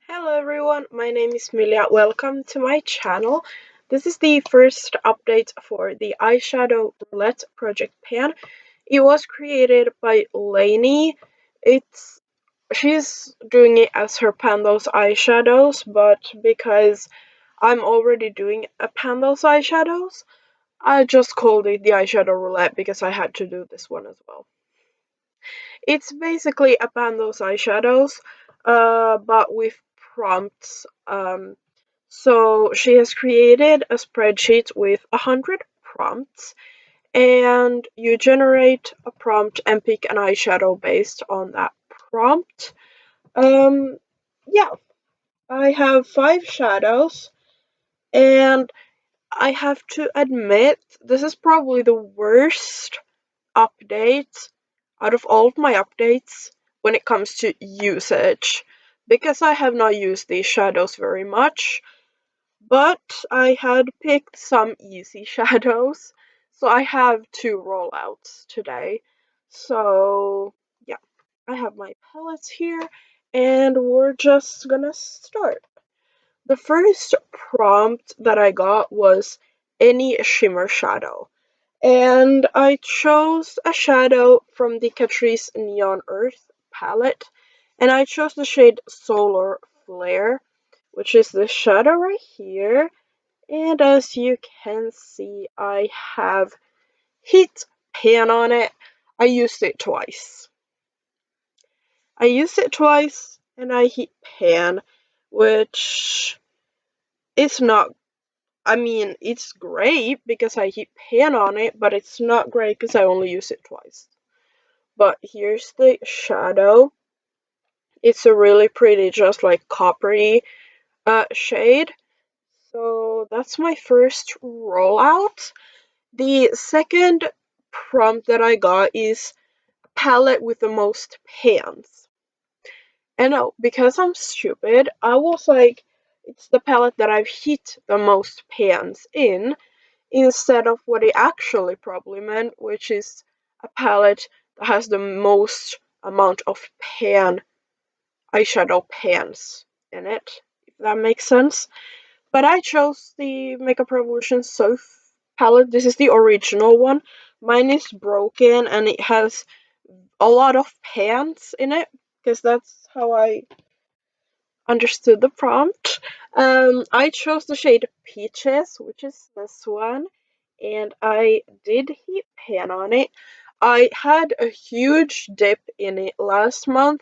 Hello everyone, my name is Milia. Welcome to my channel. This is the first update for the Eyeshadow Roulette project pan. It was created by Lainey. She's doing it as her Pandos eyeshadows, but because I'm already doing a Pandos eyeshadows, I just called it the Eyeshadow Roulette because I had to do this one as well. It's basically a Pandos eyeshadows, but with prompts. So she has created a spreadsheet with 100 prompts, and you generate a prompt and pick an eyeshadow based on that prompt. Um, yeah, I have 5 shadows, and I have to admit, this is probably the worst update out of all of my updates when it comes to usage, because I have not used these shadows very much. But I had picked some easy shadows, so I have 2 rollouts today. So, yeah, I have my palettes here, and we're just gonna start. The first prompt that I got was any shimmer shadow, and I chose a shadow from the Catrice Neon Earth palette, and I chose the shade Solar Flare, which is the shadow right here. And as you can see, I have heat pan on it. I used it twice. And I heat pan, which is not, I mean, it's great because I heat pan on it, but it's not great because I only use it twice. But here's the shadow. It's a really pretty, just like coppery shade. So that's my first rollout. The second prompt that I got is palette with the most pans. And because I'm stupid, I was like, it's the palette that I've hit the most pans in, instead of what it actually probably meant, which is a palette that has the most amount of eyeshadow pans in it, if that makes sense. But I chose the Makeup Revolution Soap palette. This is the original one. Mine is broken and it has a lot of pans in it because that's how I understood the prompt. I chose the shade Peaches, which is this one, and I did heat pan on it. I had a huge dip in it last month,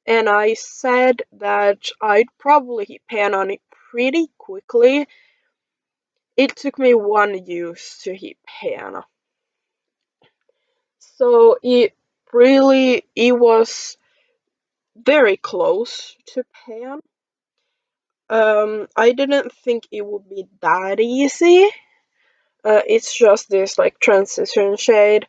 and I said that I'd probably heat pan on it pretty quickly. It took me 1 use to heat pan. So it was very close to pan. I didn't think it would be that easy. It's just this like transition shade.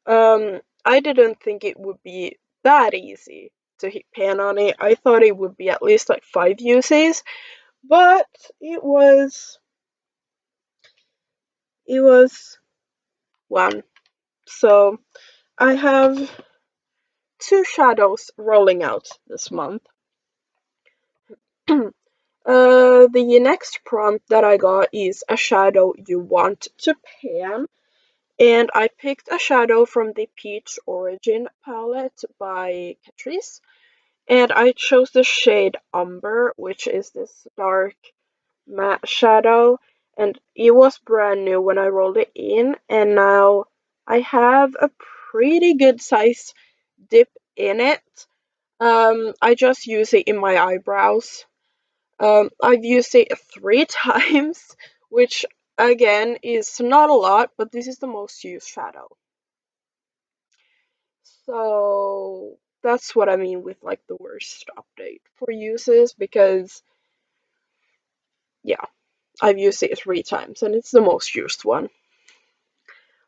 I didn't think it would be that easy to hit pan on it. I thought it would be at least like 5 uses, but it was one. So I have 2 shadows rolling out this month. The next prompt that I got is a shadow you want to pan, and I picked a shadow from the Peach Origin palette by Catrice, and I chose the shade Umber, which is this dark matte shadow, and it was brand new when I rolled it in, and now I have a pretty good size dip in it. I just use it in my eyebrows. I've used it 3 times, which again is not a lot, but this is the most used shadow. So that's what I mean with like the worst update for uses, because yeah, I've used it 3 times and it's the most used one.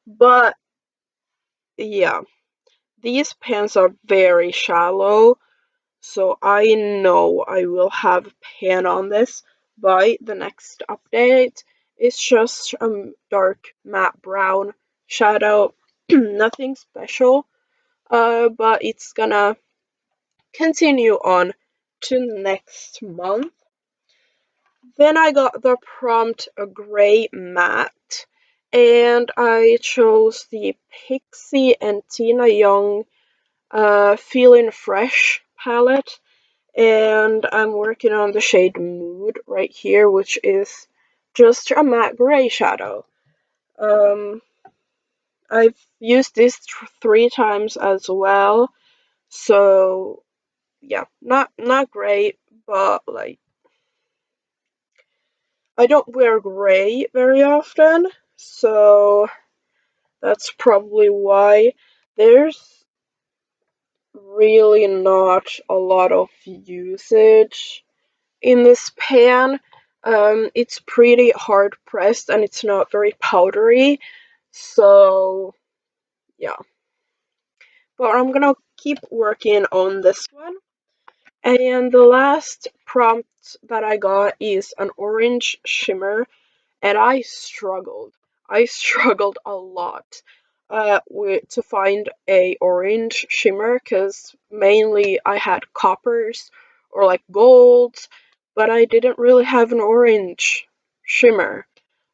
But yeah, these pans are very shallow, so I know I will have pan on this by the next update. It's just a dark matte brown shadow, nothing special, but it's gonna continue on to next month. Then I got the prompt a gray matte, and I chose the Pixie and Tina Young Feeling Fresh palette, and I'm working on the shade Mood right here, which is just a matte gray shadow. I've used this 3 times as well, so yeah, not great, but like I don't wear gray very often, so that's probably why. There's really not a lot of usage in this pan. It's pretty hard pressed and it's not very powdery, so yeah. But I'm gonna keep working on this one. And the last prompt that I got is an orange shimmer, and I struggled. I struggled a lot to find a orange shimmer because mainly I had coppers or like golds, but I didn't really have an orange shimmer.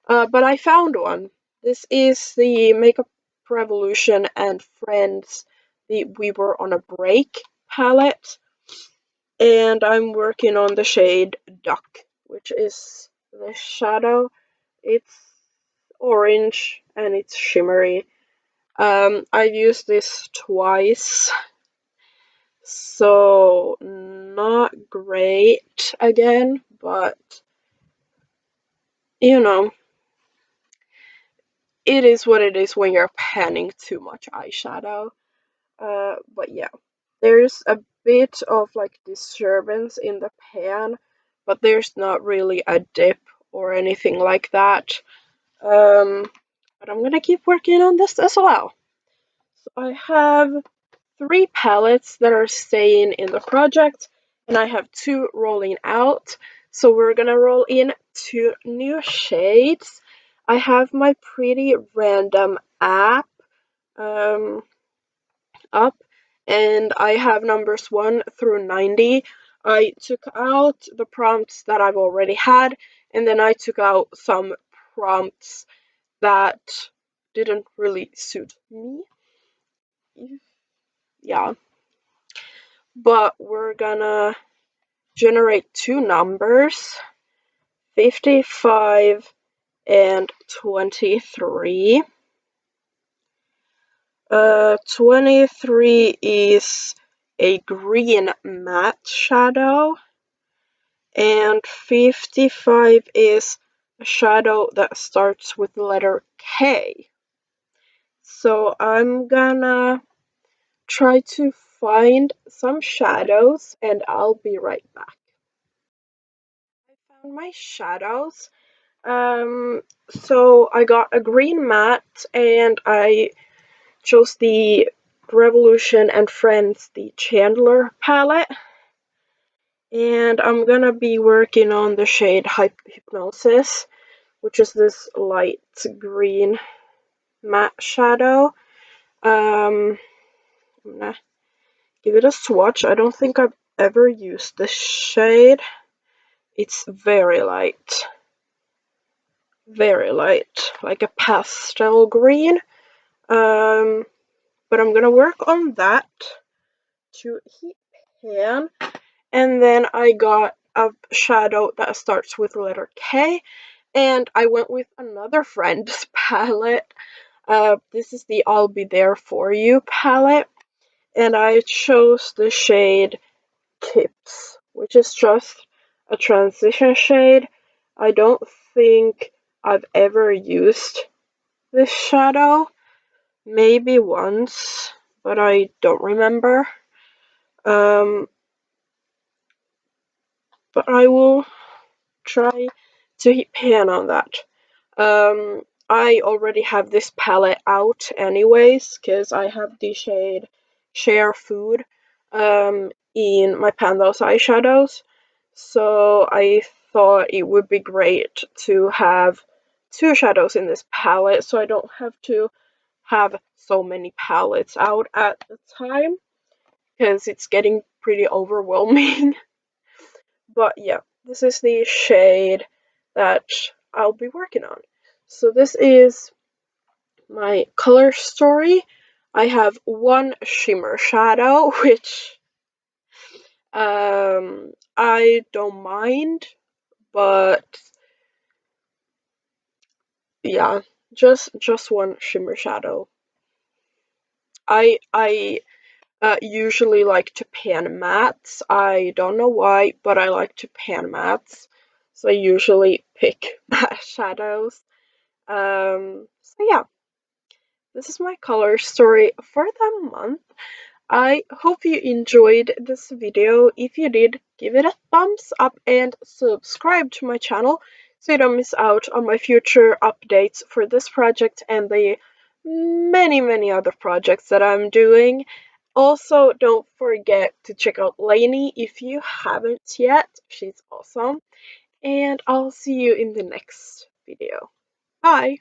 But I found one. This is the Makeup Revolution and Friends, the We Were on a Break palette, and I'm working on the shade Duck, which is the shadow. It's orange and it's shimmery. I've used this twice, so not great again, but you know, it is what it is when you're panning too much eyeshadow. But yeah, there's a bit of like disturbance in the pan, but there's not really a dip or anything like that. But I'm gonna keep working on this as well. So I have 3 palettes that are staying in the project, and I have 2 rolling out. So we're gonna roll in 2 new shades. I have my pretty random app um, up, and I have numbers 1 through 90. I took out the prompts that I've already had, and then I took out some prompts that didn't really suit me. Yeah, but we're gonna generate 2 numbers, 55 and 23. 23 is a green matte shadow, and 55 is a shadow that starts with the letter K. So I'm gonna try to find some shadows and I'll be right back. I found my shadows. So I got a green matte and I chose the Revolution and Friends, the Chandler palette. And I'm gonna be working on the shade Hypnosis, which is this light green matte shadow. I'm gonna give it a swatch. I don't think I've ever used this shade. It's very light, like a pastel green. But I'm gonna work on that to heat pan. And then I got a shadow that starts with the letter K, and I went with another friend's palette. This is the I'll Be There For You palette, and I chose the shade Tips, which is just a transition shade. I don't think I've ever used this shadow, maybe once, but I don't remember. Um, but I will try to hit pan on that. I already have this palette out anyways, because I have the shade Share Food in my Pandos eyeshadows. So I thought it would be great to have 2 shadows in this palette so I don't have to have so many palettes out at the time, because it's getting pretty overwhelming. But yeah, this is the shade that I'll be working on. So this is my color story. I have one shimmer shadow, which I don't mind, but yeah, just one shimmer shadow. I usually like to pan mattes. I don't know why, but I like to pan mattes. So I usually pick matte shadows. So yeah, this is my color story for the month. I hope you enjoyed this video. If you did, give it a thumbs up and subscribe to my channel so you don't miss out on my future updates for this project and the many other projects that I'm doing. Also, don't forget to check out Lainey if you haven't yet. She's awesome. And I'll see you in the next video. Bye!